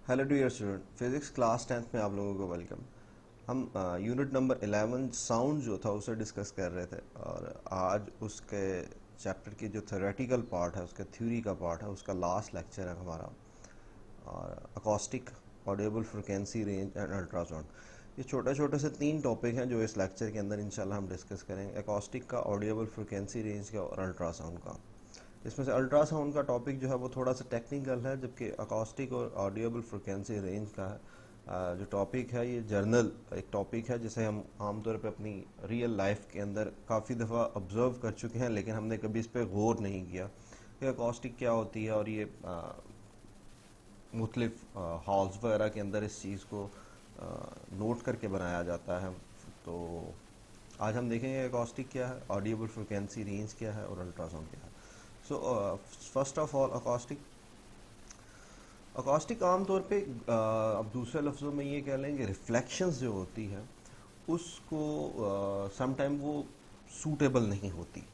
Hello dear student, physics class 10th में आप लोगों को वेलकम। हम यूनिट नंबर 11 साउंड जो था उसे डिस्कस कर रहे थे और आज उसके चैप्टर की जो थ्योरेटिकल पार्ट है, उसका थ्योरी का पार्ट है, उसका लास्ट लेक्चर है हमारा। और acoustic, audible frequency range and ultrasound, ये छोटे छोटे से 3 टॉपिक हैं जो इस लेक्चर के अंदर इंशाल्लाह हम डिस्कस करेंगे। अकॉस्टिक का, ऑडिएबल फ्रिक्वेंसी रेंज का और अल्ट्रासाउंड का। इसमें से अल्ट्रासाउंड का टॉपिक जो है वो थोड़ा सा टेक्निकल है, जबकि अकॉस्टिक और ऑडिएबल फ्रिक्वेंसी रेंज का है जो टॉपिक है, ये जर्नल एक टॉपिक है जिसे हम आमतौर पे अपनी रियल लाइफ के अंदर काफ़ी दफ़ा ऑब्जर्व कर चुके हैं, लेकिन हमने कभी इस पर गौर नहीं किया कि अकॉस्टिक क्या होती है और ये मुख्तलिफ हॉल्स वगैरह के अंदर इस चीज़ को नोट करके बनाया जाता है। तो आज हम देखेंगे अकॉस्टिक क्या है, ऑडिएबल फ्रिक्वेंसी रेंज क्या है और अल्ट्रासाउंड क्या है। So first of all acoustic. Acoustic आमतौर पे अब दूसरे लफ्ज़ों में ये कह लें कि रिफ्लेक्शंस जो होती है उसको समटाइम वो सूटेबल नहीं होती।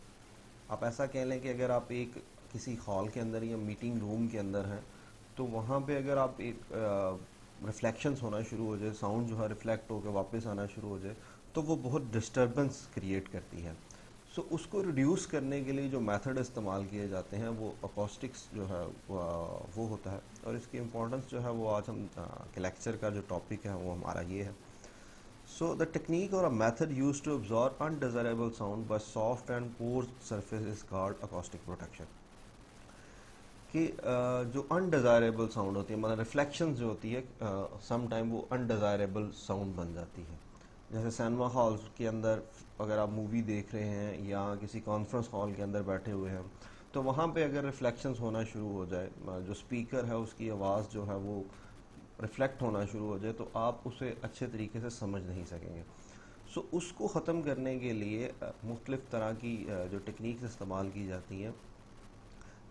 आप ऐसा कह लें कि अगर आप एक किसी हॉल के अंदर या मीटिंग रूम के अंदर हैं, तो वहाँ पे अगर आप एक रिफ्लेक्शंस होना शुरू हो जाए, साउंड जो है रिफ्लेक्ट होकर वापस आना शुरू हो जाए, तो वो बहुत डिस्टर्बेंस क्रिएट करती है। सो उसको रिड्यूस करने के लिए जो मेथड इस्तेमाल किए जाते हैं वो अकॉस्टिक्स जो है वो होता है। और इसकी इम्पोर्टेंस जो है वो आज हम के लेक्चर का जो टॉपिक है वो हमारा ये है। So the technique or a method used to absorb undesirable sound by soft and porous surface is called acoustic protection। कि जो अनडिज़ायरेबल साउंड होती है, मतलब रिफ्लेक्शन जो होती है, सम टाइम वो अनडिज़ायरेबल साउंड बन जाती है। जैसे सिनेमा हॉल के अंदर अगर आप मूवी देख रहे हैं या किसी कॉन्फ्रेंस हॉल के अंदर बैठे हुए हैं, तो वहाँ पे अगर रिफ्लेक्शंस होना शुरू हो जाए, जो स्पीकर है उसकी आवाज़ जो है वो रिफ्लेक्ट होना शुरू हो जाए, तो आप उसे अच्छे तरीके से समझ नहीं सकेंगे। सो उसको ख़त्म करने के लिए मुख्तलिफ़ तरह की जो टेक्निक्स इस्तेमाल की जाती हैं,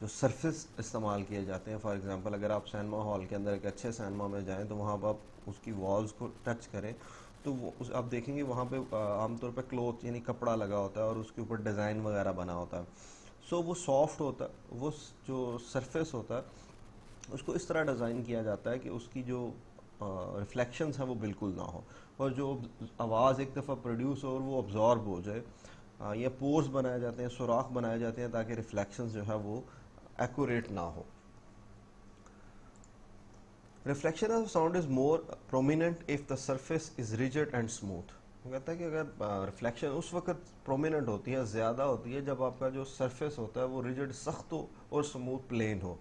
जो सरफेस इस्तेमाल किए जाते हैं। फॉर एग्जांपल अगर आप सिनेमा हॉल के अंदर एक अच्छे सिनेमा में जाएं तो वहाँ पर आप उसकी वॉल्स को टच करें, तो वो आप देखेंगे वहाँ पे आमतौर पे क्लॉथ यानी कपड़ा लगा होता है और उसके ऊपर डिज़ाइन वगैरह बना होता है। सो वो सॉफ्ट होता है, वो जो सरफेस होता है उसको इस तरह डिज़ाइन किया जाता है कि उसकी जो रिफ्लेक्शंस हैं वो बिल्कुल ना हो, और जो आवाज़ एक दफ़ा प्रोड्यूस हो और वो अब्जॉर्ब हो जाए। या पोर्स बनाए जाते हैं, सुराख बनाए जाते हैं ताकि रिफ्लेक्शंस जो है वो एक्यूरेट ना हो। Reflection of sound is more prominent if the surface is rigid and smooth. वो कहता है कि अगर रिफ्लेक्शन उस वक्त प्रोमिनेंट होती है, ज़्यादा होती है, जब आपका जो सरफेस होता है वो रिजिड सख्त हो और स्मूथ प्लेन हो।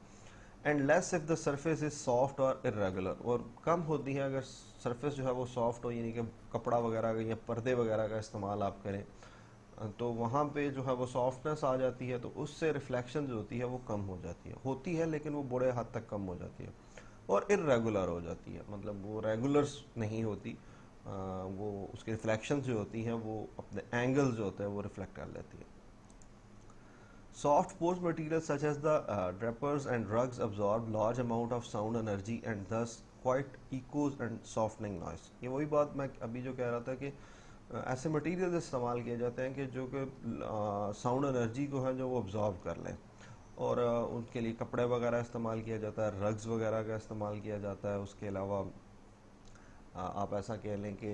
And less if the surface is soft और इरेगुलर, और कम होती है अगर सरफेस जो है वो सॉफ्ट हो, यानी कि कपड़ा वगैरह का या पर्दे वगैरह का इस्तेमाल आप करें, तो वहाँ पे जो है वो सॉफ्टनेस आ जाती है, तो उससे रिफ्लेक्शन जो होती है वो कम हो जाती है, लेकिन वो बड़े हद तक कम हो जाती है। और इरेगुलर हो जाती है, मतलब वो रेगुलर नहीं होती। वो उसकी रिफ्लेक्शन जो होती हैं वो अपने एंगल जो होते हैं वो रिफ्लेक्ट कर लेती है। Soft porous materials such as the drapers and rugs absorb large amount of sound energy and thus quite echoes and softening noise। ये वही बात मैं अभी जो कह रहा था कि ऐसे मटेरियल इस्तेमाल किए जाते हैं कि जो कि साउंड एनर्जी को है जो वो अब्जॉर्ब कर लें, और उनके लिए कपड़े वगैरह इस्तेमाल किया जाता है, रग्स वगैरह का इस्तेमाल किया जाता है। उसके अलावा आप ऐसा कह लें कि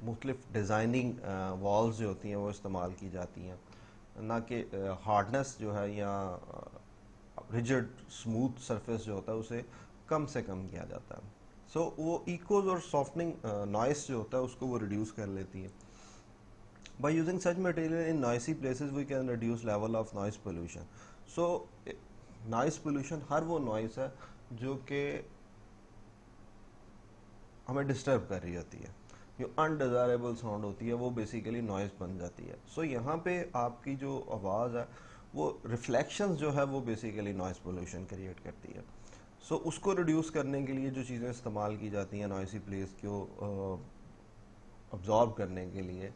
मुख्तलिफ डिज़ाइनिंग वॉल्स जो होती हैं वो इस्तेमाल की जाती हैं, ना कि हार्डनेस जो है या रिजिड स्मूथ सरफेस जो होता है उसे कम से कम किया जाता है। सो वो इकोज और सॉफ्टनिंग नॉइस जो होता है उसको वो रिड्यूस कर लेती है। By using such material in noisy places we can reduce level of noise pollution. So noise pollution हर वो नॉइस है जो कि हमें डिस्टर्ब कर रही होती है, जो अनडिज़ायरेबल साउंड होती है वो बेसिकली नॉइज़ बन जाती है। सो यहाँ पे आपकी जो आवाज़ है वो रिफ्लेक्शंस जो है वो बेसिकली नॉइज़ पोल्यूशन क्रिएट करती है। सो उसको रिड्यूस करने के लिए जो चीज़ें इस्तेमाल की जाती हैं नॉइसी प्लेस को अब्जॉर्ब करने के लिए,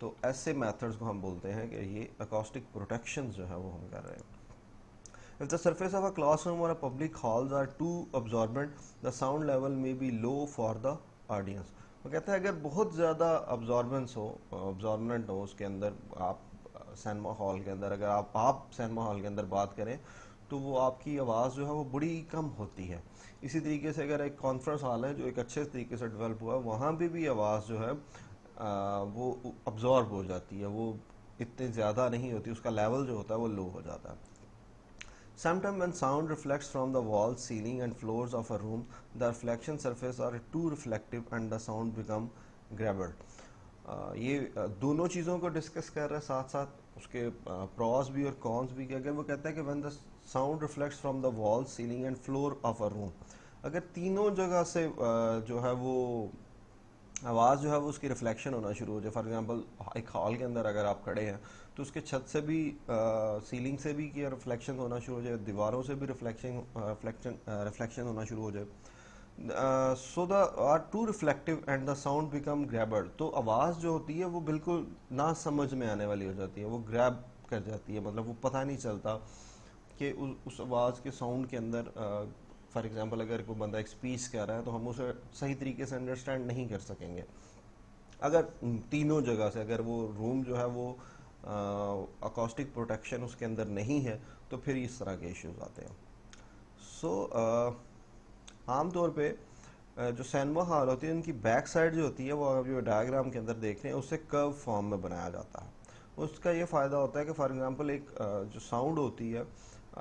तो ऐसे मेथड्स को हम बोलते हैं कि ये अकॉस्टिक प्रोटेक्शन जो है वो हम कर रहे हैं। If the surface of a classroom or a public halls are too absorbent, the sound level may be low for the audience। वो कहता है अगर बहुत ज़्यादा अब्जॉर्बेंस हो, उसके अंदर, आप सिनेमा हॉल के अंदर अगर आप सिनेमा हॉल के अंदर बात करें तो वो आपकी आवाज़ जो है वो बड़ी कम होती है। इसी तरीके से अगर एक कॉन्फ्रेंस हॉल है जो एक अच्छे तरीके से डेवलप हुआ है, वहाँ पे भी आवाज़ जो है वो अब्जॉर्ब हो जाती है, वो इतनी ज़्यादा नहीं होती, उसका लेवल जो होता है वो लो हो जाता है। Sometimes when sound reflects from the walls, ceiling and floors of a room, the reflection surface are too reflective and the sound become garbled. ये दोनों चीज़ों को डिस्कस कर रहे हैं साथ साथ, उसके प्रॉस भी और कॉन्स भी। अगर वो कहता है कि when the sound reflects from the wall, ceiling and floor of a room, अगर तीनों जगह से जो है वो आवाज़ जो है वो उसकी रिफ्लेक्शन होना शुरू हो जाए। फॉर एग्जांपल एक हॉल के अंदर अगर आप खड़े हैं तो उसके छत से भी सीलिंग से भी क्या रिफ्लेक्शन होना शुरू हो जाए, दीवारों से भी रिफ्लेक्शन होना शुरू हो जाए। So the are too reflective and the sound become garbled. तो आवाज़ जो होती है वो बिल्कुल ना समझ में आने वाली हो जाती है, वो ग्रैब कर जाती है, मतलब वो पता नहीं चलता कि उस आवाज़ के साउंड के अंदर फॉर एग्जांपल अगर कोई बंदा एक स्पीच कह रहा है तो हम उसे सही तरीके से अंडरस्टैंड नहीं कर सकेंगे। अगर तीनों जगह से अगर वो रूम जो है वो अकॉस्टिक प्रोटेक्शन उसके अंदर नहीं है तो फिर इस तरह के इश्यूज आते हैं। सो आम तौर पे जो सिनेमा हॉल होती है उनकी बैक साइड जो होती है वो आप जो डायग्राम के अंदर देख रहे हैं उससे कर्व फॉर्म में बनाया जाता है। उसका ये फ़ायदा होता है कि फॉर एग्जांपल एक जो साउंड होती है,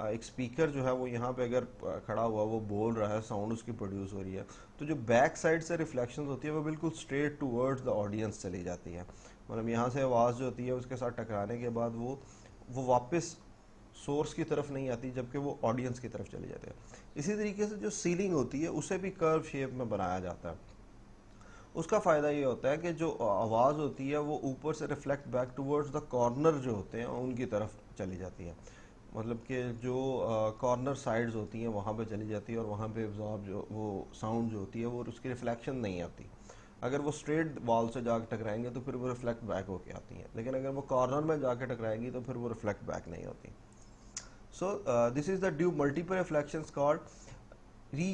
एक स्पीकर जो है वो यहाँ पे अगर खड़ा हुआ वो बोल रहा है, साउंड उसकी प्रोड्यूस हो रही है, तो जो बैक साइड से रिफ्लेक्शन होती है वो बिल्कुल स्ट्रेट टूवर्ड्स द ऑडियंस चली जाती है। मतलब यहाँ से आवाज़ जो होती है उसके साथ टकराने के बाद वो वापस सोर्स की तरफ नहीं आती, जबकि वो ऑडियंस की तरफ चली जाती है। इसी तरीके से जो सीलिंग होती है उसे भी कर्व शेप में बनाया जाता है। उसका फ़ायदा ये होता है कि जो आवाज़ होती है वो ऊपर से reflect back towards the corner जो होते हैं उनकी तरफ चली जाती है। मतलब कि जो कॉर्नर साइड्स होती हैं वहाँ पे चली जाती है और वहाँ पे एब्जॉर्ब जो वो साउंड जो होती है वो उसकी रिफ्लेक्शन नहीं आती। अगर वो स्ट्रेट वॉल से जाकर टकराएंगे तो फिर वो रिफ्लेक्ट बैक होके आती हैं, लेकिन अगर वो कॉर्नर में जाकर टकराएंगी तो फिर वो रिफ्लेक्ट बैक नहीं होती। So this is the due multiple reflections called री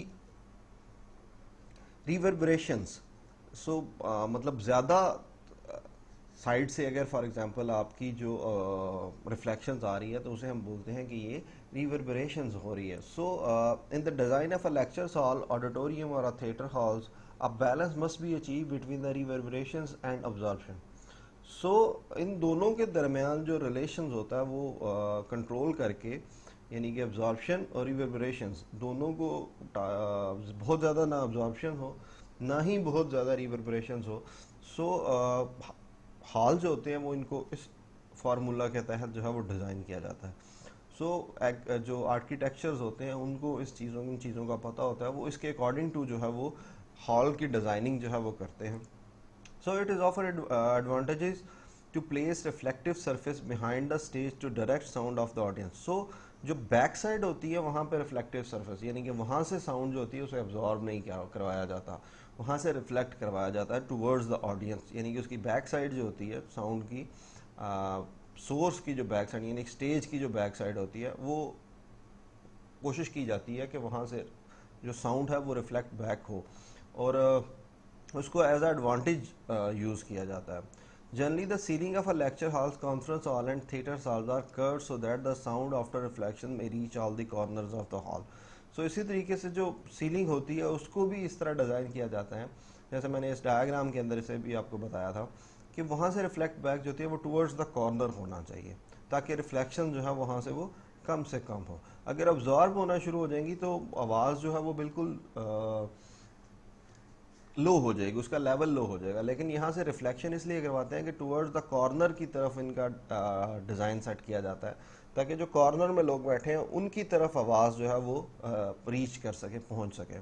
रिवर्बरेशंस। सो मतलब ज़्यादा साइड से अगर फॉर एग्जांपल आपकी जो रिफ्लेक्शंस आ रही है तो उसे हम बोलते हैं कि ये रिवर्बरेशंस हो रही है। So in the design of a lecture hall, auditorium और a theatre halls, a balance must be achieve between the reverberations and absorption. So in दोनों के दरमियान जो रिलेशंस होता है वो कंट्रोल करके, यानी कि अब्जॉर्प्शन और रिवर्बरेशंस दोनों को बहुत ज़्यादा ना अब्जॉर्प्शन हो ना ही बहुत ज़्यादा रिवर्बरेशंस हो। सो हॉल जो होते हैं वो इनको इस फार्मूला के तहत जो है वो डिज़ाइन किया जाता है। सो जो आर्किटेक्चर्स होते हैं उनको इन चीज़ों का पता होता है, वो इसके अकॉर्डिंग टू जो है वो हॉल की डिज़ाइनिंग जो है वो करते हैं। So it is often advantages to place reflective surface behind the stage to direct sound of the audience. So जो बैक साइड होती है वहाँ पे रिफ्लेक्टिव सरफेस, यानी कि वहाँ से साउंड जो होती है उसे एब्जॉर्ब नहीं करवाया जाता, वहाँ से रिफ्लेक्ट करवाया जाता है टुवर्ड्स द ऑडियंस। यानी कि उसकी बैक साइड जो होती है साउंड की, सोर्स की जो बैक साइड यानी स्टेज की जो बैक साइड होती है, वो कोशिश की जाती है कि वहाँ से जो साउंड है वो रिफ्लेक्ट बैक हो और उसको एज एडवांटेज यूज़ किया जाता है। Generally the ceiling of a lecture halls, conference hall and theatre halls are curved so that the sound after reflection में reach all the corners of the hall. So इसी तरीके से जो ceiling होती है उसको भी इस तरह डिज़ाइन किया जाता है, जैसे मैंने इस डायग्राम के अंदर से भी आपको बताया था कि वहाँ से रिफ्लेक्ट बैक जो होती है वो टुवर्ड्स द कॉर्नर होना चाहिए, ताकि रिफ्लेक्शन जो है वहाँ से कम हो। अगर अब्जॉर्ब होना शुरू हो जाएंगी तो आवाज़ जो है वो बिल्कुल लो हो जाएगी, उसका लेवल लो हो जाएगा। लेकिन यहाँ से रिफ्लेक्शन इसलिए करवाते हैं कि टुवर्ड्स द कॉर्नर की तरफ इनका डिज़ाइन सेट किया जाता है, ताकि जो कॉर्नर में लोग बैठे हैं उनकी तरफ आवाज़ जो है वो रीच कर सके, पहुँच सके।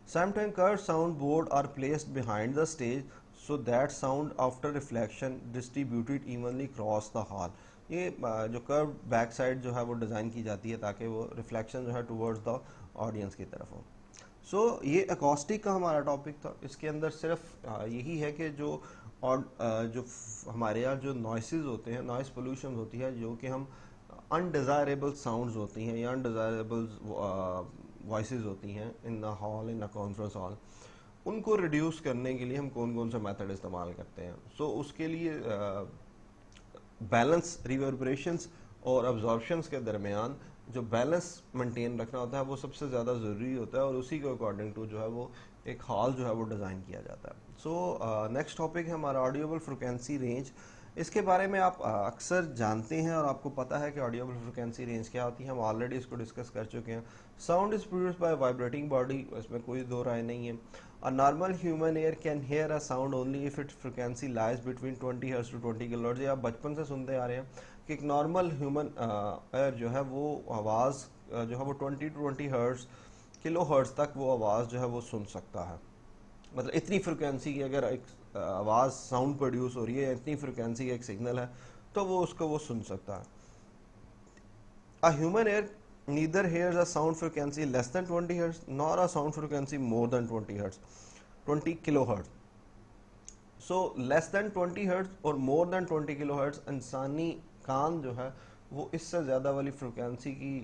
Sometimes curved sound board are placed behind the stage so that sound after reflection distributed evenly across the hall. ये जो कर्व बैक साइड जो है वो डिज़ाइन की जाती है ताकि वो रिफ्लेक्शन जो है टुवर्ड्स द ऑडियंस की तरफ हो। सो ये अकॉस्टिक का हमारा टॉपिक था। इसके अंदर सिर्फ यही है कि जो हमारे यहाँ जो नॉइसेस होते हैं, नॉइस पोल्यूशन होती है, जो कि हम अनडिज़ायरेबल साउंड्स होती हैं या अनडिज़ायरेबल वॉइसेस होती हैं in the hall, in the conference hall, उनको रिड्यूस करने के लिए हम कौन कौन से मेथड इस्तेमाल करते हैं। सो उसके लिए बैलेंस रिवर्बरेशंस और अब्जॉर्प्शंस के दरमियान जो बैलेंस मेंटेन रखना होता है वो सबसे ज़्यादा ज़रूरी होता है, और उसी के अकॉर्डिंग टू जो है वो एक हॉल जो है वो डिज़ाइन किया जाता है। सो नेक्स्ट टॉपिक है हमारा ऑडियोबल फ्रिक्वेंसी रेंज। इसके बारे में आप अक्सर जानते हैं और आपको पता है कि ऑडियोबल फ्रिक्वेंसी रेंज क्या होती है, हम ऑलरेडी इसको डिस्कस कर चुके हैं। Sound is produced by vibrating body, इसमें कोई दो राय नहीं है। A normal human ear can hear a sound only if its frequency lies between 20 hertz to 20 kilohertz. ये आप बचपन से सुनते आ रहे हैं कि एक नॉर्मल ह्यूमन एयर जो है वो आवाज़ जो है वो 20 टू 20 हर्ट्ज किलो हर्ट्ज तक वो आवाज़ जो है वो सुन सकता है। मतलब इतनी फ्रिक्वेंसी की अगर एक आवाज़ साउंड प्रोड्यूस हो रही है, इतनी फ्रिक्वेंसी का एक सिग्नल है, तो वो उसको वो सुन सकता है। अ human air neither hairs a sound frequency less than 20 hertz nor a sound frequency more than 20 hertz 20 kilo hertz. So less than 20 hertz और मोर देन 20 किलो हर्ट्ज इंसानी कान जो है वो इससे ज़्यादा वाली फ्रिक्वेंसी की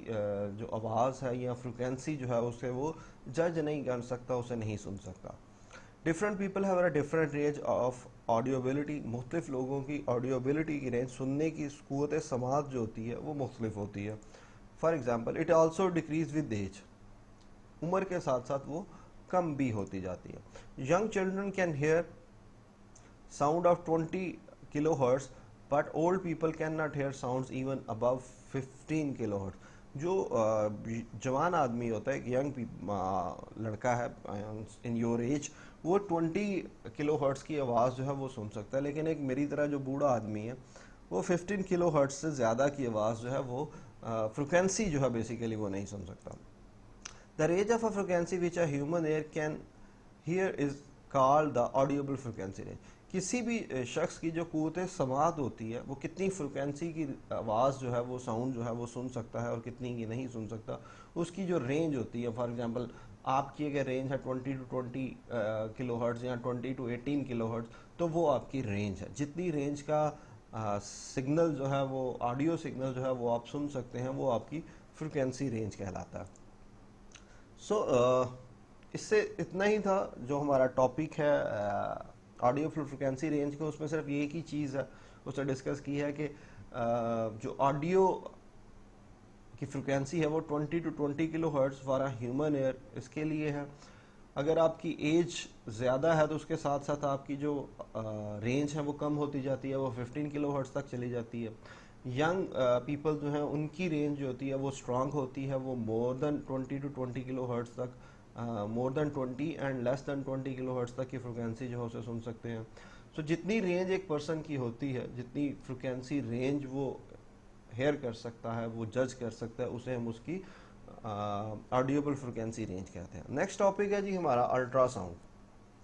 जो आवाज़ है या फ्रिक्वेंसी जो है उसे वो जज नहीं कर सकता, उसे नहीं सुन सकता। Different people have a different range of audibility. मुख्तलिफ लोगों की ऑडियोबिलिटी की रेंज, सुनने की क़ुव्वत समात जो होती है वो मुख्तलिफ होती है। For example it also decrease with age, उम्र के साथ साथ वो कम भी होती जाती है। Young children can hear sound of 20 kilohertz but old people cannot hear sounds even above 15 kilohertz। जो जवान आदमी होता है, एक यंग लड़का है इन योर एज, वो 20 किलोहर्ट्ज की आवाज़ जो है वो सुन सकता है, लेकिन एक मेरी तरह जो बूढ़ा आदमी है वो 15 किलोहर्ट्ज से ज़्यादा की आवाज़ जो है वो फ्रिक्वेंसी जो है बेसिकली वो नहीं सुन सकता। The range of a frequency which a human ear can hear is called the audible frequency range. किसी भी शख्स की जो क़ुव्वत समात होती है वो कितनी फ्रिक्वेंसी की आवाज़ जो है वो साउंड जो है वो सुन सकता है और कितनी की नहीं सुन सकता, उसकी जो रेंज होती है। फॉर एग्जांपल आपकी अगर रेंज है 20 टू 20 किलो हर्ट्ज या 20 टू 18 किलो हर्ट्ज, तो वो आपकी रेंज है। जितनी रेंज का सिग्नल जो है वो ऑडियो सिग्नल जो है वो आप सुन सकते हैं, वो आपकी फ्रिक्वेंसी रेंज कहलाता है। सो इससे इतना ही था जो हमारा टॉपिक है ऑडियो फ्रिक्वेंसी रेंज को। उसमें सिर्फ एक ही चीज़ है उसने डिस्कस की है कि जो ऑडियो की फ्रिक्वेंसी है वो 20 to 20 kilo hertz for a human ear इसके लिए है। अगर आपकी एज ज़्यादा है तो उसके साथ साथ आपकी जो रेंज है वो कम होती जाती है, वो 15 किलो हर्ट्ज तक चली जाती है। यंग पीपल जो हैं उनकी रेंज जो होती है वो स्ट्रांग होती है, वो more than 20 to 20 kilo hertz तक, more than 20 and less than 20 kilo hertz तक की फ्रिक्वेंसी जो है उसे सुन सकते हैं। सो जितनी रेंज एक पर्सन की होती है, जितनी फ्रिक्वेंसी रेंज वो हेयर कर सकता है, वो जज कर सकता है, उसे हम उसकी ऑडियोबल फ्रिक्वेंसी रेंज कहते हैं। नेक्स्ट टॉपिक है जी हमारा अल्ट्रासाउंड।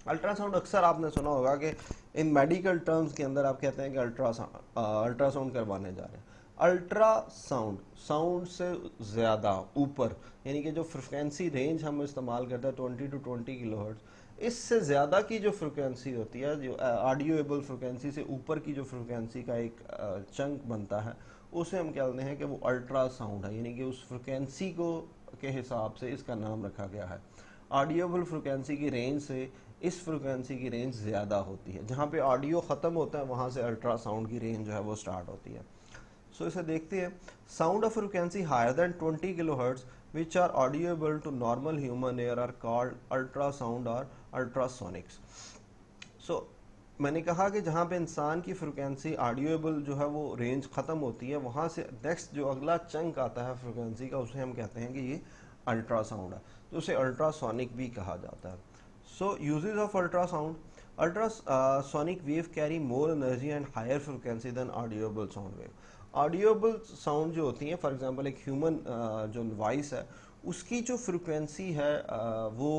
अल्ट्रासाउंड अक्सर आपने सुना होगा कि इन मेडिकल टर्म्स के अंदर आप कहते हैं कि अल्ट्रासाउंड करवाने जा रहे हैं। अल्ट्रासाउंड साउंड से ज़्यादा ऊपर, यानी कि जो फ्रिक्वेंसी रेंज हम इस्तेमाल करते हैं 20 टू 20 किलोहर्ट्ज, इससे ज़्यादा की जो फ्रिक्वेंसी होती है, जो ऑडियोएबल फ्रिक्वेंसी से ऊपर की जो फ्रिक्वेंसी का एक चंक बनता है, उसे हम कहते हैं कि वो अल्ट्रासाउंड है। यानी कि उस फ्रिक्वेंसी को के हिसाब से इसका नाम रखा गया है। ऑडियोबल फ्रिक्वेंसी की रेंज से इस फ्रिक्वेंसी की रेंज ज़्यादा होती है। जहाँ पे ऑडियो ख़त्म होता है वहाँ से अल्ट्रासाउंड की रेंज जो है वो स्टार्ट होती है। सो इसे देखते हैं। Sound of frequency higher than 20 kilohertz which are audible to normal human ear are called ultrasound or ultrasonics। so मैंने कहा कि जहाँ पे इंसान की फ्रिक्वेंसी ऑडियोबल जो है वो रेंज ख़त्म होती है, वहाँ से नेक्स्ट जो अगला चंक आता है फ्रिक्वेंसी का, उसे हम कहते हैं कि ये अल्ट्रासाउंड है, तो उसे अल्ट्रासोनिक भी कहा जाता है। So uses of ultrasound, ultrasonic wave carry more energy and higher frequency than audible sound wave. Audible sound जो होती है, फॉर एग्जांपल एक ह्यूमन जो वॉइस है उसकी जो फ्रिक्वेंसी है वो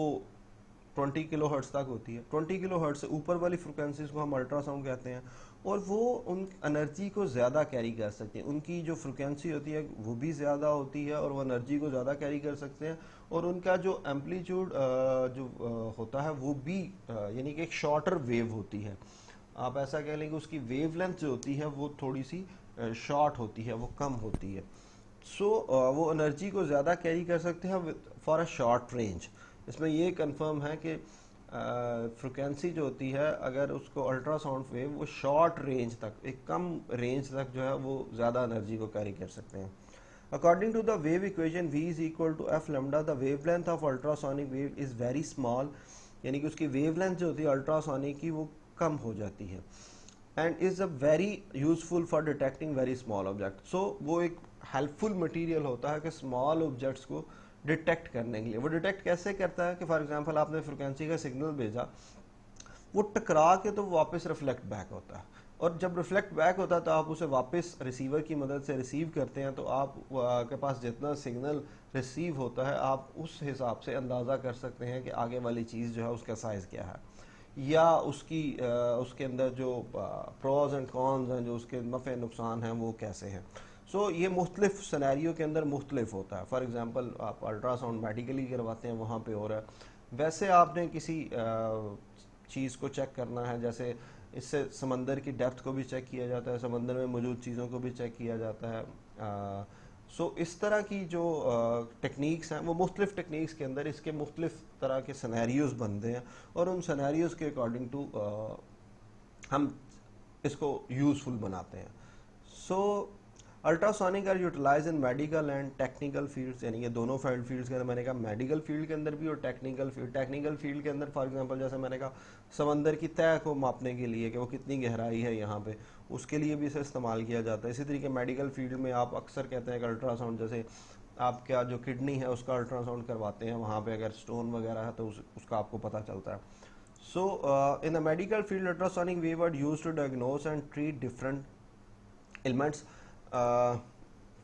20 किलो हर्ट्ज तक होती है। 20 किलो हर्ट्ज से ऊपर वाली फ्रिक्वेंसीज को हम अल्ट्रासाउंड कहते हैं, और वो उन एनर्जी को ज़्यादा कैरी कर सकते हैं। उनकी जो फ्रिक्वेंसी होती है वो भी ज़्यादा होती है और वो एनर्जी को ज़्यादा कैरी कर सकते हैं, और उनका जो एम्पलीट्यूड जो होता है वो भी यानी कि एक शॉर्टर वेव होती है। आप ऐसा कह लें कि उसकी वेवलेंथ जो होती है वो थोड़ी सी शॉर्ट होती है, वो कम होती है। सो वो एनर्जी को ज़्यादा कैरी कर सकते हैं फॉर अ शॉर्ट रेंज। इसमें ये कंफर्म है कि फ्रिक्वेंसी जो होती है, अगर उसको अल्ट्रासाउंड वेव वो शॉर्ट रेंज तक, एक कम रेंज तक जो है वो ज़्यादा एनर्जी को कैरी कर सकते हैं। According to the wave equation v is equal to f lambda, the wavelength of ultrasonic wave is very small, यानी कि उसकी wavelength जो होती है अल्ट्रासोनिक की वो कम हो जाती है, and is a very useful for detecting very small object. So वो एक हेल्पफुल मटेरियल होता है कि स्मॉल ऑब्जेक्ट्स को डिटेक्ट करने के लिए। वो डिटेक्ट कैसे करता है कि फॉर एग्जांपल आपने फ्रिक्वेंसी का सिग्नल भेजा, वो टकरा के तो वापस रिफ्लेक्ट बैक होता है, और जब रिफ्लेक्ट बैक होता है तो आप उसे वापस रिसीवर की मदद से रिसीव करते हैं, तो आप के पास जितना सिग्नल रिसीव होता है आप उस हिसाब से अंदाज़ा कर सकते हैं कि आगे वाली चीज़ जो है उसका साइज़ क्या है, या उसके अंदर जो प्रोज एंड कॉन्स हैं, जो उसके नफ़े नुकसान हैं वो कैसे हैं। सो ये मुख्तलिफ सिनेरियो के अंदर मुख्तलिफ होता है। फॉर एग्ज़ाम्पल आप अल्ट्रासाउंड मेडिकली करवाते हैं, वहाँ पे हो रहा है। वैसे आपने किसी चीज़ को चेक करना है, जैसे इससे समंदर की डेप्थ को भी चेक किया जाता है, समंदर में मौजूद चीज़ों को भी चेक किया जाता है। सो इस तरह की जो टेक्निक्स हैं वो मुख्तलिफ टेक्निक्स के अंदर इसके मुख्तलिफ तरह के सिनेरियोज बनते हैं, और उन सिनेरियोज के अकॉर्डिंग टू हम इसको यूज़फुल बनाते हैं। So ultrasonic are utilise in medical and technical fields, यानी ये दोनों फील्ड्स के अंदर, मैंने कहा मेडिकल फील्ड के अंदर भी और टेक्निकल फील्ड के अंदर। फॉर एग्जांपल जैसे मैंने कहा समंदर की तह को मापने के लिए कि वो कितनी गहराई है यहाँ पे, उसके लिए भी इसे इस्तेमाल किया जाता है। इसी तरीके मेडिकल फील्ड में आप अक्सर कहते हैं कि अल्ट्रासाउंड, जैसे आपका जो किडनी है उसका अल्ट्रासाउंड करवाते हैं, वहाँ पर अगर स्टोन वगैरह है तो उसका आपको पता चलता है। So, in the medical field, ultrasonic wave are used to diagnose and treat different ailments. Uh,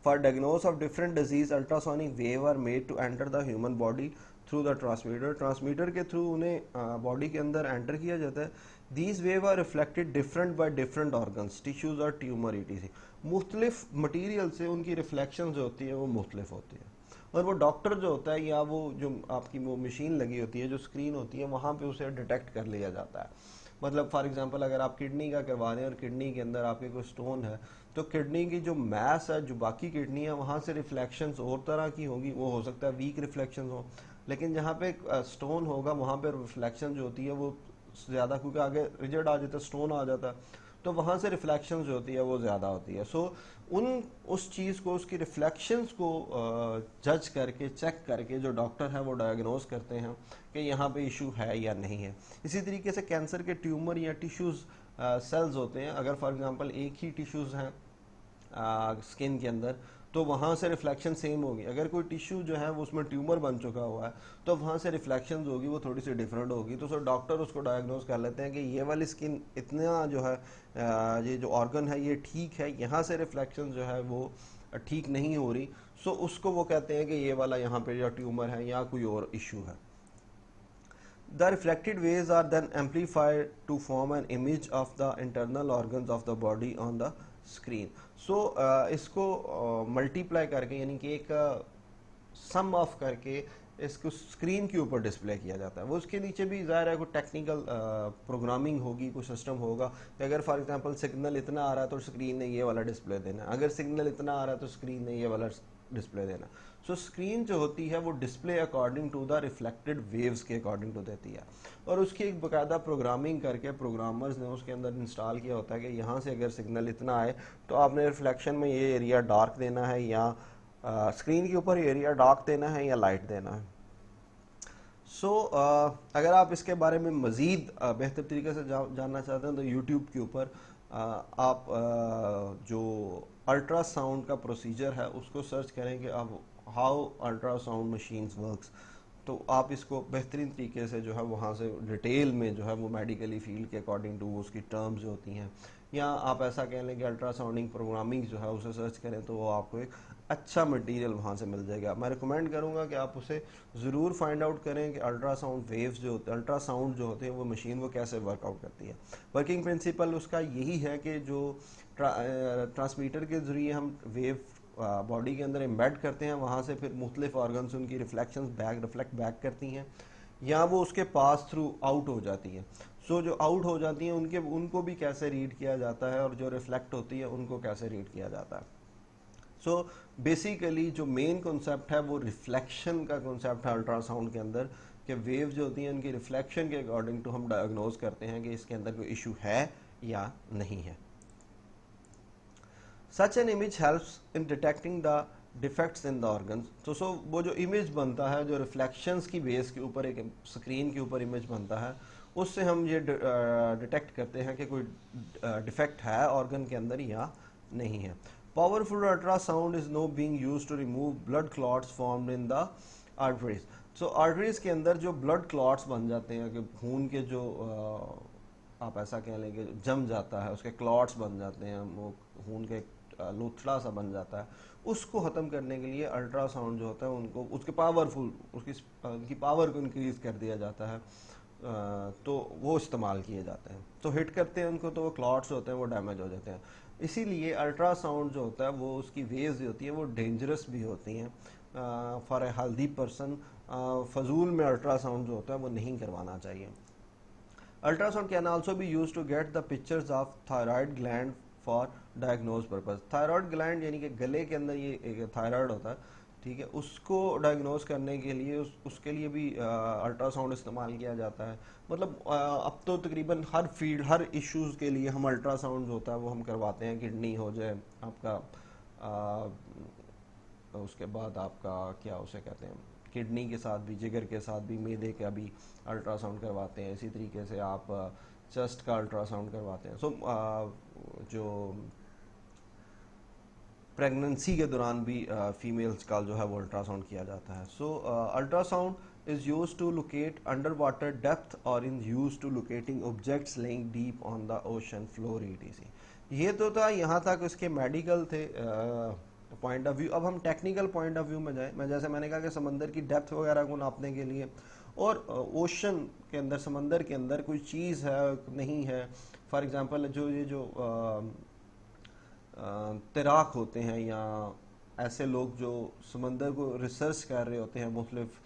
for diagnosis of different disease, ultrasonic wave are made to enter the human body through the transmitter. Transmitter के through उन्हें body के अंदर enter किया जाता है. These wave are reflected different by different organs, tissues और tumor etc. मुख्तलिफ material से उनकी रिफ्लेक्शन जो होती है वो मुख्तलिफ होती है, और वो डॉक्टर जो होता है या वो जो आपकी वो मशीन लगी होती है, जो स्क्रीन होती है, वहाँ पे उसे डिटेक्ट कर लिया जाता है। मतलब फॉर एग्जांपल अगर आप किडनी का करवा रहे हैं और किडनी के अंदर आपके कोई स्टोन है, तो किडनी की जो मैस है, जो बाकी किडनी है, वहाँ से रिफ्लेक्शंस और तरह की होगी। वो हो सकता है वीक रिफ्लेक्शंस हो, लेकिन जहाँ पे स्टोन होगा वहाँ पे रिफ्लेक्शन जो होती है वो ज़्यादा, क्योंकि आगे रिजल्ट आ जाता है, स्टोन आ जाता है, तो वहाँ से रिफ्लेक्शन जो होती है वो ज़्यादा होती है। सो उस चीज़ को, उसकी रिफ्लेक्शंस को जज करके, चेक करके जो डॉक्टर है वो डायग्नोज करते हैं कि यहाँ पे इशू है या नहीं है। इसी तरीके से कैंसर के ट्यूमर या टिश्यूज़ सेल्स होते हैं, अगर फॉर एग्जांपल एक ही टिश्यूज़ हैं स्किन के अंदर, तो वहाँ से रिफ्लेक्शन सेम होगी। अगर कोई टिश्यू जो है वो उसमें ट्यूमर बन चुका हुआ है, तो वहाँ से रिफ्लेक्शन होगी वो थोड़ी सी डिफरेंट होगी। तो सर डॉक्टर उसको डायग्नोज कर लेते हैं कि ये वाली स्किन इतना जो है, ये जो ऑर्गन है ये ठीक है, यहाँ से रिफ्लेक्शन जो है वो ठीक नहीं हो रही। सो उसको वो कहते हैं कि ये वाला यहाँ पे या ट्यूमर है या कोई और इशू है। The reflected waves are then amplified to form an image of the internal organs of the body on the screen. So इसको मल्टीप्लाई करके, यानी कि एक सम ऑफ करके इसको स्क्रीन के ऊपर डिस्प्ले किया जाता है। वो उसके नीचे भी ज़ाहिर है कोई टेक्निकल प्रोग्रामिंग होगी, कोई सिस्टम होगा कि अगर फॉर एग्जांपल सिग्नल इतना आ रहा है तो स्क्रीन ने ये वाला डिस्प्ले देना, अगर सिग्नल इतना आ रहा है तो स्क्रीन ने ये वाला डिस्प्ले देना। सो स्क्रीन जो होती है वो display according to the reflected waves के अकॉर्डिंग टू देती है, और उसकी एक बाकायदा प्रोग्रामिंग करके प्रोग्रामर्स ने उसके अंदर इंस्टॉल किया होता है कि यहाँ से अगर सिग्नल इतना आए तो आपने रिफ्लेक्शन में ये एरिया डार्क देना है, या स्क्रीन के ऊपर एरिया डार्क देना है या लाइट देना है। सो अगर आप इसके बारे में मज़ीद बेहतर तरीके से जानना चाहते हैं तो यूट्यूब के ऊपर आप जो अल्ट्रासाउंड का प्रोसीजर है उसको सर्च करेंगे, आप हाउ अल्ट्रासाउंड मशीन्स वर्क्स, तो आप इसको बेहतरीन तरीके से जो है वहाँ से डिटेल में जो है वो मेडिकली फील्ड के अकॉर्डिंग टू उसकी टर्म्स जो होती हैं, या आप ऐसा कह लें कि अल्ट्रासाउंडिंग प्रोग्रामिंग जो है उसे सर्च करें तो वो आपको एक अच्छा मटेरियल वहाँ से मिल जाएगा। मैं रिकमेंड करूँगा कि आप उसे ज़रूर फाइंड आउट करें कि अल्ट्रासाउंड वेव्स जो होते हैं, अल्ट्रासाउंड जो होते हैं वो मशीन वो कैसे वर्कआउट करती है। वर्किंग प्रिंसिपल उसका यही है कि जो ट्रांसमीटर के ज़रिए हम वेव बॉडी के अंदर एम्बेड करते हैं, वहाँ से फिर मुख्तलिफ ऑर्गन उनकी रिफ्लेक्शन रिफ्लेक्ट बैक करती हैं, या वो उसके पास थ्रू आउट हो जाती हैं। सो जो आउट हो जाती हैं उनको भी कैसे रीड किया जाता है, और जो रिफ्लेक्ट होती है उनको कैसे रीड किया जाता है। सो बेसिकली जो मेन कॉन्सेप्ट है वो रिफ्लेक्शन का कॉन्सेप्ट है अल्ट्रासाउंड के अंदर, कि वेव जो होती हैं उनकी रिफ्लेक्शन के अकॉर्डिंग टू हम डायग्नोज करते हैं कि इसके अंदर कोई इशू है या नहीं है। Such an image helps in detecting the defects in the organs. तो सो वो जो इमेज बनता है, जो रिफ्लेक्शंस की बेस के ऊपर एक स्क्रीन के ऊपर इमेज बनता है, उससे हम ये डिटेक्ट करते हैं कि कोई डिफेक्ट है ऑर्गन के अंदर या नहीं है। Powerful ultrasound is now being used to remove blood clots formed in the arteries. So arteries के अंदर जो ब्लड क्लॉट्स बन जाते हैं, कि खून के जो आप ऐसा कह लेंगे जम जाता है, उसके क्लॉट्स बन जाते हैं, वो खून के लुथड़ा सा बन जाता है, उसको ख़त्म करने के लिए अल्ट्रासाउंड जो होता है उनको उसके पावरफुल उनकी पावर को इंक्रीज़ कर दिया जाता है, तो वो इस्तेमाल किए जाते हैं। तो हिट करते हैं उनको तो वो क्लॉट्स होते हैं वो डैमेज हो जाते हैं। इसीलिए अल्ट्रासाउंड जो होता है वो उसकी वेव्स जो होती हैं वो डेंजरस भी होती हैं फॉर ए हेल्दी पर्सन। फजूल में अल्ट्रासाउंड जो होता है वो नहीं करवाना चाहिए। Ultrasound can also be use to get the pictures of thyroid gland for diagnose purpose. Thyroid gland यानी कि गले के अंदर ये एक थायराइड होता है, ठीक है, उसको डायग्नोज करने के लिए उसके लिए भी अल्ट्रासाउंड इस्तेमाल किया जाता है। मतलब अब तो तकरीबन हर फील्ड, हर इश्यूज़ के लिए हम अल्ट्रासाउंड जो होता है वो हम करवाते हैं। किडनी हो जाए आपका, उसके बाद आपका क्या उसे कहते हैं, किडनी के साथ भी, जिगर के साथ भी, मैदे का भी अल्ट्रासाउंड करवाते हैं। इसी तरीके से आप चेस्ट का अल्ट्रासाउंड करवाते हैं। जो प्रेगनेंसी के दौरान भी फीमेल्स का जो है वो अल्ट्रासाउंड किया जाता है। Ultrasound is use to locate under water depth और in use to locating objects laying deep on the ocean floor ETC. ये तो था यहाँ तक इसके मेडिकल थे पॉइंट ऑफ व्यू। अब हम टेक्निकल पॉइंट ऑफ व्यू में जाए। मैं जैसे मैंने कहा कि समंदर की डेप्थ वगैरह को नापने के लिए, और ओशन के अंदर, समंदर के अंदर कोई चीज़ है नहीं है, फॉर एग्जांपल जो तैराक होते हैं या ऐसे लोग जो समंदर को रिसर्च कर रहे होते हैं, मुख्तलिफ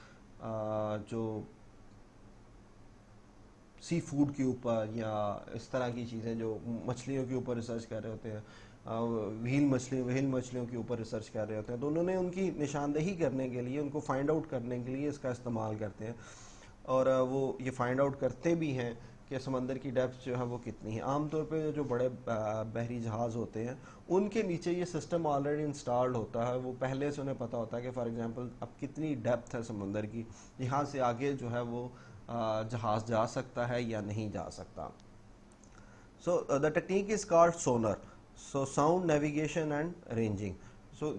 जो सी फूड के ऊपर या इस तरह की चीज़ें, जो मछलियों के ऊपर रिसर्च कर रहे होते हैं, व्हेल मछलियों के ऊपर रिसर्च कर रहे होते हैं, तो उन्होंने उनकी निशानदेही करने के लिए, उनको फाइंड आउट करने के लिए इसका इस्तेमाल करते हैं। और वो ये फाइंड आउट करते भी हैं कि समंदर की डेप्थ जो है वो कितनी है। आमतौर पे जो बड़े बहरी जहाज़ होते हैं उनके नीचे ये सिस्टम ऑलरेडी इंस्टॉल्ड होता है। वो पहले से उन्हें पता होता है कि फॉर एग्जांपल अब कितनी डेप्थ है समंदर की, यहाँ से आगे जो है वो जहाज़ जा सकता है या नहीं जा सकता। So the technique is called sonar, so sound navigation and ranging. So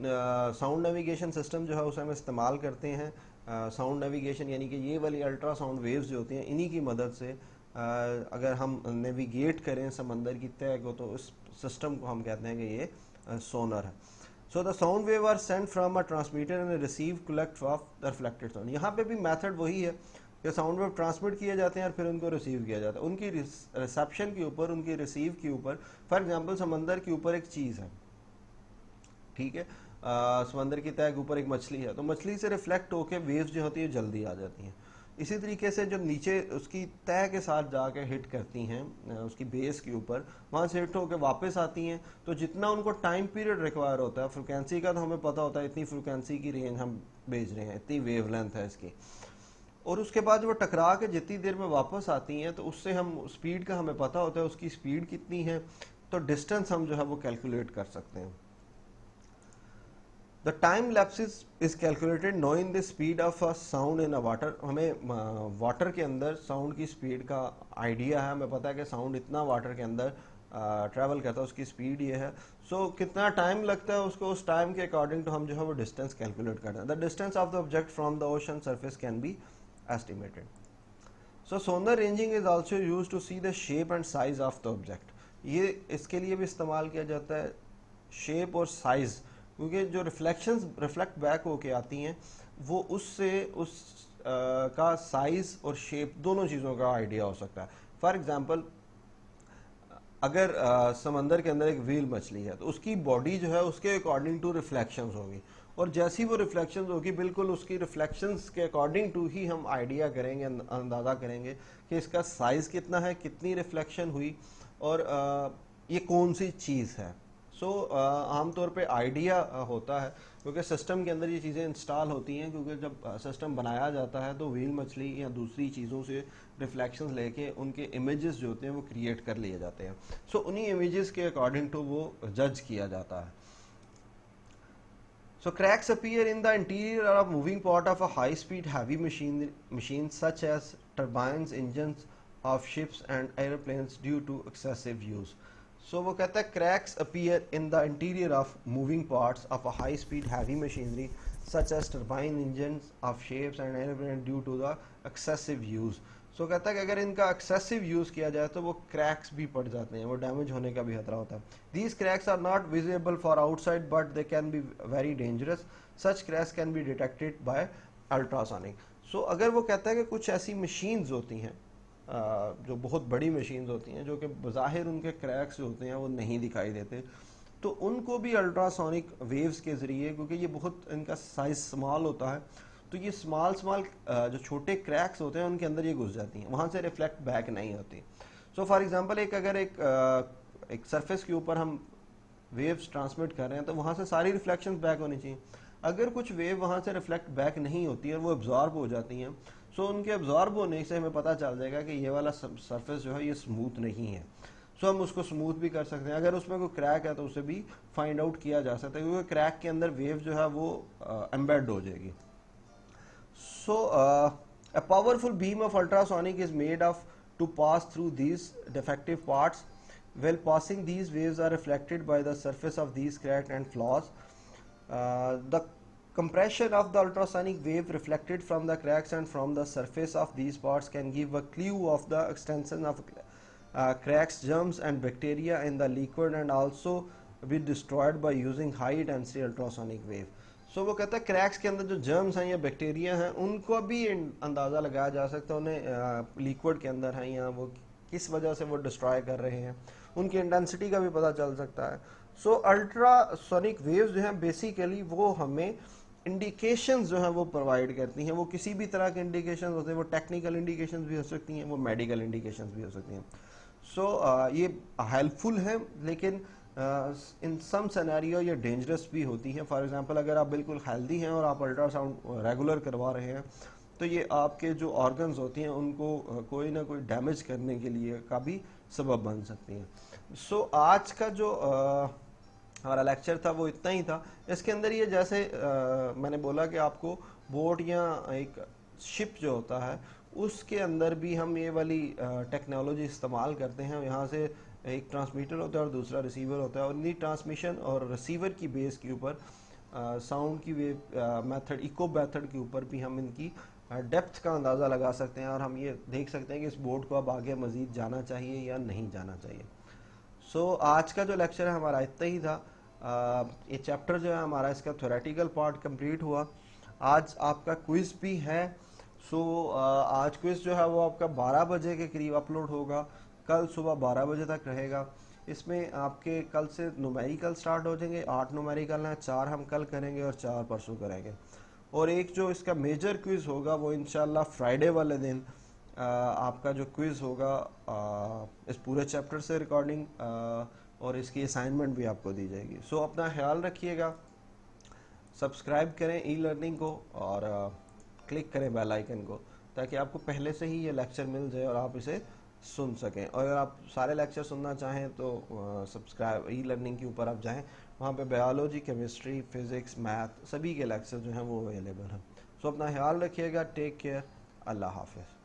sound navigation system जो है उसे हम इस्तेमाल करते हैं। साउंड नेविगेशन यानी कि ये वाली अल्ट्रासाउंड वेव्स जो होती हैं, इन्हीं की मदद से अगर हम नेविगेट करें समंदर की तह को, तो इस सिस्टम को हम कहते हैं कि ये सोनर है। So the sound wave are sent from a transmitter and receive collect of the reflected sound. यहाँ पे भी मेथड वही है कि साउंड वेव ट्रांसमिट किए जाते हैं और फिर उनको रिसीव किया जाता है। उनकी रिसेप्शन के ऊपर, उनकी रिसीव के ऊपर, फॉर एग्जांपल समंदर के ऊपर एक चीज़ है, ठीक है, समंदर की तह के ऊपर एक मछली है, तो मछली से रिफ्लेक्ट होकर वेव्स जो होती है जल्दी आ जाती हैं। इसी तरीके से जो नीचे उसकी तह के साथ जाके हिट करती हैं उसकी बेस के ऊपर, वहाँ से हिट होकर वापस आती हैं, तो जितना उनको टाइम पीरियड रिक्वायर होता है, फ्रिक्वेंसी का तो हमें पता होता है इतनी फ्रिक्वेंसी की रेंज हम भेज रहे हैं, इतनी वेवलेंथ है इसकी, और उसके बाद वो टकरा के जितनी देर में वापस आती हैं तो उससे हम स्पीड का हमें पता होता है उसकी स्पीड कितनी है, तो डिस्टेंस हम जो है वो कैलकुलेट कर सकते हैं। The time lapses is calculated knowing the speed of a sound in a water. हमें वाटर के अंदर साउंड की स्पीड का आइडिया है, हमें पता है कि साउंड इतना वाटर के अंदर ट्रैवल करता है, उसकी स्पीड ये है। कितना टाइम लगता है उसको, उस टाइम के अकॉर्डिंग तो हम जो है वो डिस्टेंस कैलकुलेट करते हैं। The distance of the object from the ocean surface can be estimated. Sonar ranging is also use to see the shape and size of the object. ये इसके लिए भी इस्तेमाल किया जाता है, शेप और साइज, क्योंकि जो रिफ्लेक्ट बैक होके आती हैं वो उससे का साइज और शेप दोनों चीज़ों का आइडिया हो सकता है। फॉर एग्जांपल अगर समंदर के अंदर एक व्हेल मछली है तो उसकी बॉडी जो है उसके अकॉर्डिंग टू रिफ्लेक्शंस होगी, और जैसी वो रिफ्लेक्शंस होगी बिल्कुल उसकी रिफ्लेक्शंस के अकॉर्डिंग टू ही हम आइडिया करेंगे, अंदाज़ा करेंगे कि इसका साइज़ कितना है, कितनी रिफ्लेक्शन हुई, और ये कौन सी चीज़ है। आमतौर पे आइडिया होता है, क्योंकि सिस्टम के अंदर ये चीज़ें इंस्टॉल होती हैं, क्योंकि जब सिस्टम बनाया जाता है तो व्हेल मछली या दूसरी चीज़ों से रिफ्लेक्शंस लेके उनके इमेजेस जो होते हैं वो क्रिएट कर लिए जाते हैं। उन्हीं इमेजेस के अकॉर्डिंग टू वो जज किया जाता है। So cracks appear in the interior or moving part of a high-speed heavy machines such as turbines, engines of ships and airplanes due to excessive use. So वो कहता है cracks appear in the interior of moving parts of a high-speed heavy machinery such as turbine engines of ships and airplanes due to the excessive use. सो कहता है कि अगर इनका excessive use किया जाए तो वो क्रैक्स भी पड़ जाते हैं, वो डैमेज होने का भी खतरा होता है. These cracks are not visible for outside but they can be very dangerous. Such cracks can be detected by ultrasonic. So अगर वो कहता है कि कुछ ऐसी मशीन्स होती हैं जो बहुत बड़ी मशीन्स होती हैं जो कि बज़ाहिर उनके क्रैक्स जो होते हैं वो नहीं दिखाई देते, तो उनको भी अल्ट्रासोनिक वेव्स के ज़रिए, क्योंकि ये बहुत इनका साइज स्मॉल होता है, तो ये स्मॉल जो छोटे क्रैक्स होते हैं उनके अंदर ये घुस जाती हैं, वहाँ से रिफ्लेक्ट बैक नहीं होती. सो फॉर एग्जांपल अगर एक सरफेस के ऊपर हम वेव्स ट्रांसमिट कर रहे हैं तो वहाँ से सारी रिफ्लेक्शंस बैक होनी चाहिए. अगर कुछ वेव वहाँ से रिफ्लेक्ट बैक नहीं होती है, वो एब्जॉर्ब हो जाती हैं, सो उनके एब्जॉर्ब होने से हमें पता चल जाएगा कि ये वाला सरफेस जो है ये स्मूथ नहीं है. सो हम उसको स्मूथ भी कर सकते हैं. अगर उसमें कोई क्रैक है तो उसे भी फाइंड आउट किया जा सकता है, क्योंकि क्रैक के अंदर वेव जो है वो एम्बेड हो जाएगी. So a powerful beam of ultrasonic is made of to pass through these defective parts. While passing, these waves are reflected by the surface of these cracks and flaws. The compression of the ultrasonic wave reflected from the cracks and from the surface of these parts can give a clue of the extension of cracks, germs and bacteria in the liquid and also be destroyed by using high density ultrasonic wave. सो वो कहता है cracks के अंदर जो germs हैं या bacteria हैं उनको भी अंदाज़ा लगाया जा सकता है, उन्हें लिक्विड के अंदर हैं या वो किस वजह से वो डिस्ट्रॉय कर रहे हैं, उनकी इंटेंसिटी का भी पता चल सकता है. सो अल्ट्रासोनिक वेव्स जो हैं बेसिकली वो हमें इंडिकेशंस जो हैं वो प्रोवाइड करती हैं. वो किसी भी तरह के इंडिकेशंस होते हैं, वो टेक्निकल इंडिकेशंस भी हो सकती हैं, वो मेडिकल इंडिकेशंस भी हो सकती हैं. सो ये हेल्पफुल है, लेकिन इन सम सिनेरियो ये डेंजरस भी होती हैं. फॉर एग्जांपल अगर आप बिल्कुल हेल्दी हैं और आप अल्ट्रासाउंड रेगुलर करवा रहे हैं तो ये आपके जो ऑर्गन्स होती हैं उनको कोई ना कोई डैमेज करने के लिए का भी सबब बन सकती हैं. सो आज का जो हमारा लेक्चर था वो इतना ही था. इसके अंदर ये जैसे मैंने बोला कि आपको बोट या एक शिप जो होता है उसके अंदर भी हम ये वाली टेक्नोलॉजी इस्तेमाल करते हैं. यहाँ से एक ट्रांसमीटर होता है और दूसरा रिसीवर होता है, और इन्हीं ट्रांसमिशन और रिसीवर की बेस के ऊपर साउंड की वेव मेथड, इको मेथड के ऊपर भी हम इनकी डेप्थ का अंदाज़ा लगा सकते हैं और हम ये देख सकते हैं कि इस बोर्ड को अब आगे मज़ीद जाना चाहिए या नहीं जाना चाहिए. सो आज का जो लेक्चर है हमारा इतना ही था. ये चैप्टर जो है हमारा इसका थ्योरेटिकल पार्ट कंप्लीट हुआ. आज आपका क्विज़ भी है. सो आज क्विज़ जो है वो आपका 12 बजे के करीब अपलोड होगा, कल सुबह 12 बजे तक रहेगा. इसमें आपके कल से न्यूमेरिकल स्टार्ट हो जाएंगे. 8 न्यूमेरिकल हैं, 4 हम कल करेंगे और 4 परसों करेंगे. और एक जो इसका मेजर क्विज़ होगा वो इंशाल्लाह फ्राइडे वाले दिन आपका जो क्विज़ होगा इस पूरे चैप्टर से रिकॉर्डिंग और इसकी असाइनमेंट भी आपको दी जाएगी. सो अपना ख्याल रखिएगा, सब्सक्राइब करें ई लर्निंग को और क्लिक करें बेल आइकन को, ताकि आपको पहले से ही ये लेक्चर मिल जाए और आप इसे सुन सकें. और अगर आप सारे लेक्चर सुनना चाहें तो सब्सक्राइब ई लर्निंग के ऊपर आप जाएं, वहाँ पे बायोलॉजी, केमिस्ट्री, फिज़िक्स, मैथ सभी के लेक्चर जो हैं वो अवेलेबल हैं. सो अपना ख्याल रखिएगा. Take care. अल्लाह हाफ़िज़.